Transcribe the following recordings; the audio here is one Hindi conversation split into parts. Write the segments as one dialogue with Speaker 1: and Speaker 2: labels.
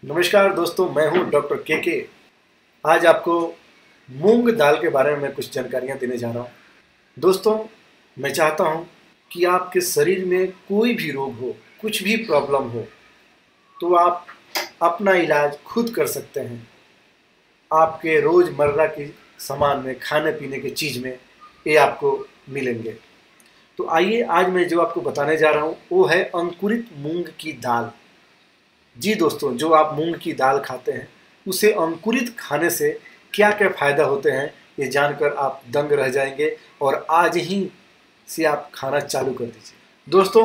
Speaker 1: नमस्कार दोस्तों, मैं हूं डॉक्टर के। आज आपको मूंग दाल के बारे में मैं कुछ जानकारियां देने जा रहा हूं। दोस्तों, मैं चाहता हूं कि आपके शरीर में कोई भी रोग हो, कुछ भी प्रॉब्लम हो, तो आप अपना इलाज खुद कर सकते हैं। आपके रोज़मर्रा की सामान में, खाने पीने की चीज़ में ये आपको मिलेंगे। तो आइए, आज मैं जो आपको बताने जा रहा हूँ वो है अंकुरित मूंग की दाल। जी दोस्तों, जो आप मूंग की दाल खाते हैं उसे अंकुरित खाने से क्या क्या फ़ायदा होते हैं, ये जानकर आप दंग रह जाएंगे और आज ही से आप खाना चालू कर दीजिए। दोस्तों,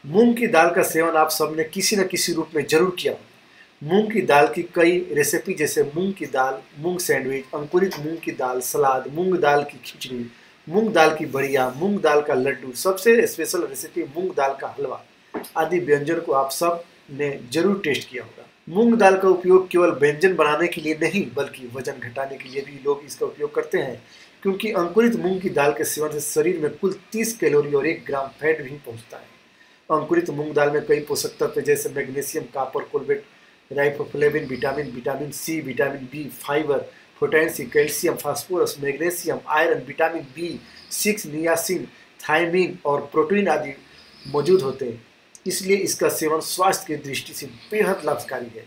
Speaker 1: मूंग की दाल का सेवन आप सबने किसी न किसी रूप में जरूर किया होगा। मूंग की दाल की कई रेसिपी जैसे मूंग की दाल, मूंग सैंडविच, अंकुरित मूंग की दाल सलाद, मूंग दाल की खिचड़ी, मूंग दाल की बढ़िया, मूंग दाल का लड्डू, सबसे स्पेशल रेसिपी मूंग दाल का हलवा आदि व्यंजन को आप सब ने जरूर टेस्ट किया होगा। मूंग दाल का उपयोग केवल व्यंजन बनाने के लिए नहीं बल्कि वजन घटाने के लिए भी लोग इसका उपयोग करते हैं, क्योंकि अंकुरित मूंग की दाल के सेवन से शरीर में कुल 30 कैलोरी और 1 ग्राम फैट भी पहुंचता है। अंकुरित मूंग दाल में कई पोषक तत्व जैसे मैग्नीशियम, कॉपर, कोलबेट, riboflavin, vitamin C, vitamin B, fibre, potassium, calcium, phosphorus, magnesium, iron, vitamin बी6, नियासिन, थायमीन और प्रोटीन आदि मौजूद होते हैं। इसलिए इसका सेवन स्वास्थ्य की दृष्टि से बेहद लाभकारी है।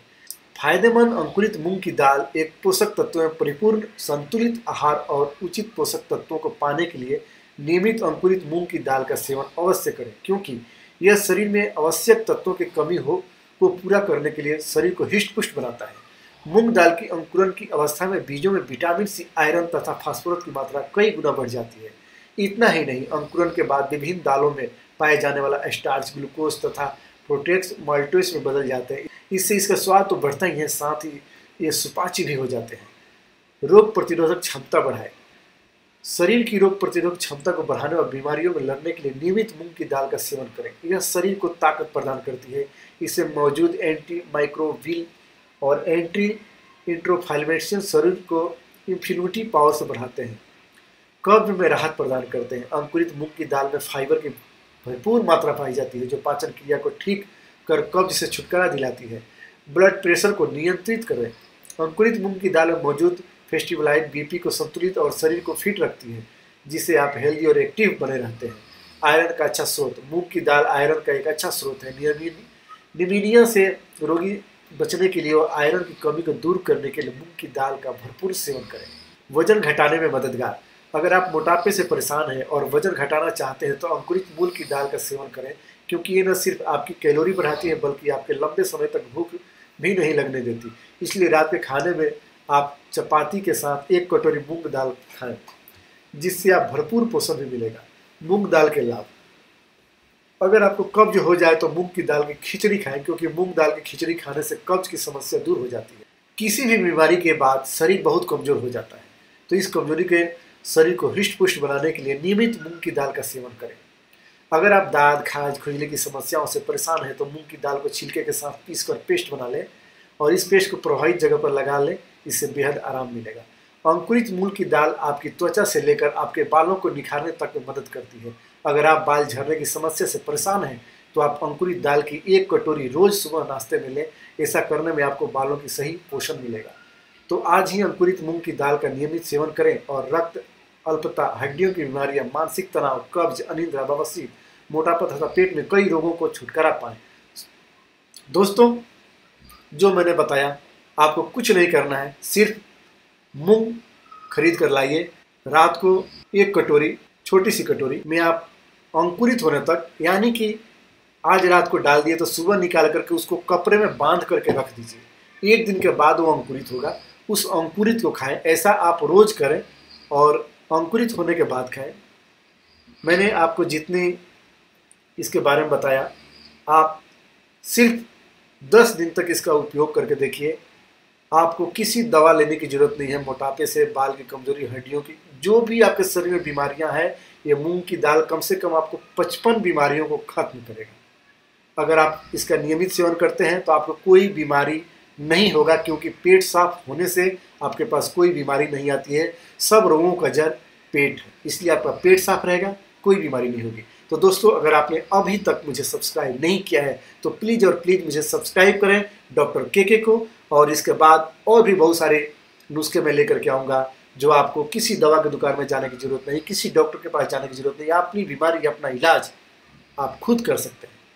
Speaker 1: फायदेमंद अंकुरित मूंग की दाल एक पोषक तत्वों में परिपूर्ण संतुलित आहार और उचित पोषक तत्वों को पाने के लिए नियमित अंकुरित मूंग की दाल का सेवन अवश्य करें, क्योंकि यह शरीर में आवश्यक तत्वों की कमी को पूरा करने के लिए शरीर को हिष्ट पुष्ट बनाता है। मूंग दाल की अंकुरण की अवस्था में बीजों में विटामिन सी, आयरन तथा फास्फोरस की मात्रा कई गुना बढ़ जाती है। इतना ही नहीं, अंकुरण के बाद विभिन्न दालों में पाए जाने वाला स्टार्च ग्लूकोज तथा प्रोटेक्स माल्टोस में बदल जाते हैं। इससे इसका स्वाद तो बढ़ता ही है, साथ ही ये सुपाच्य भी हो जाते हैं। रोग प्रतिरोधक क्षमता बढ़ाए। शरीर की रोग प्रतिरोधक क्षमता को बढ़ाने और बीमारियों में लड़ने के लिए नियमित मूंग की दाल का सेवन करें। यह शरीर को ताकत प्रदान करती है। इसमें मौजूद एंटी माइक्रोबियल और एंटी इंट्रोफाइलेमेशन शरीर को इम्यूनिटी पावर से बढ़ाते हैं, कब्ज में राहत प्रदान करते हैं। अंकुरित मूंग की दाल में फाइबर की भरपूर मात्रा पाई जाती है, जो पाचन क्रिया को ठीक कर कब्ज से छुटकारा दिलाती है। ब्लड प्रेशर को नियंत्रित करें। अंकुरित मूंग की दाल में मौजूद फेस्टिवलाइट बीपी को संतुलित और शरीर को फिट रखती है, जिससे आप हेल्दी और एक्टिव बने रहते हैं। आयरन का अच्छा स्रोत। मूंग की दाल आयरन का एक अच्छा स्रोत है। निमोनिया से रोगी बचने के लिए और आयरन की कमी को दूर करने के लिए मूंग की दाल का भरपूर सेवन करें। वजन घटाने में मददगार। अगर आप मोटापे से परेशान हैं और वजन घटाना चाहते हैं तो अंकुरित मूंग की दाल का सेवन करें, क्योंकि ये न सिर्फ आपकी कैलोरी बढ़ाती है बल्कि आपके लंबे समय तक भूख भी नहीं लगने देती। इसलिए रात के खाने में आप चपाती के साथ 1 कटोरी मूंग दाल खाएं, जिससे आप भरपूर पोषण भी मिलेगा। मूंग दाल के लाभ। अगर आपको कब्ज हो जाए तो मूंग की दाल की खिचड़ी खाएं, क्योंकि मूंग दाल की खिचड़ी खाने से कब्ज की समस्या दूर हो जाती है। किसी भी बीमारी के बाद शरीर बहुत कमजोर हो जाता है, तो इस कमजोरी के शरीर को हिष्ट पुष्ट बनाने के लिए नियमित मूंग की दाल का सेवन करें। अगर आप दाद, खाज, खुजली की समस्याओं से परेशान हैं तो मूंग की दाल को छिलके के साथ पीसकर पेस्ट बना लें और इस पेस्ट को प्रभावित जगह पर लगा लें। इससे बेहद आराम मिलेगा। अंकुरित मूंग की दाल आपकी त्वचा से लेकर आपके बालों को निखारने तक में मदद करती है। अगर आप बाल झड़ने की समस्या से परेशान हैं तो आप अंकुरित दाल की 1 कटोरी रोज सुबह नाश्ते में लें। ऐसा करने में आपको बालों की सही पोषण मिलेगा। तो आज ही अंकुरित मूंग की दाल का नियमित सेवन करें और रक्त अल्पता, हड्डियों की बीमारियां, मानसिक तनाव, कब्ज, अनिद्रा, बवासीर, मोटापा तथा पेट में कई रोगों को छुटकारा पाएं। दोस्तों, जो मैंने बताया आपको कुछ नहीं करना है, सिर्फ मूंग खरीद कर लाइए। रात को 1 कटोरी, छोटी सी कटोरी में आप अंकुरित होने तक, यानी कि आज रात को डाल दिए तो सुबह निकाल करके उसको कपड़े में बांध करके रख दीजिए। 1 दिन के बाद वो अंकुरित होगा, उस अंकुरित को खाएं। ऐसा आप रोज करें और अंकुरित होने के बाद खाएं। मैंने आपको जितनी इसके बारे में बताया, आप सिर्फ 10 दिन तक इसका उपयोग करके देखिए। आपको किसी दवा लेने की जरूरत नहीं है। मोटापे से, बाल की कमजोरी, हड्डियों की, जो भी आपके शरीर में बीमारियां हैं, ये मूंग की दाल कम से कम आपको 55 बीमारियों को खत्म करेगा। अगर आप इसका नियमित सेवन करते हैं तो आपको कोई बीमारी नहीं होगा, क्योंकि पेट साफ होने से आपके पास कोई बीमारी नहीं आती है। सब रोगों का जड़ पेट है, इसलिए आपका पेट साफ रहेगा, कोई बीमारी नहीं होगी। तो दोस्तों, अगर आपने अभी तक मुझे सब्सक्राइब नहीं किया है तो प्लीज़ और प्लीज़ मुझे सब्सक्राइब करें डॉक्टर के को। और इसके बाद और भी बहुत सारे नुस्खे मैं लेकर के आऊँगा जो आपको किसी दवा की दुकान में जाने की ज़रूरत नहीं, किसी डॉक्टर के पास जाने की ज़रूरत नहीं। अपनी बीमारी, अपना इलाज आप खुद कर सकते हैं।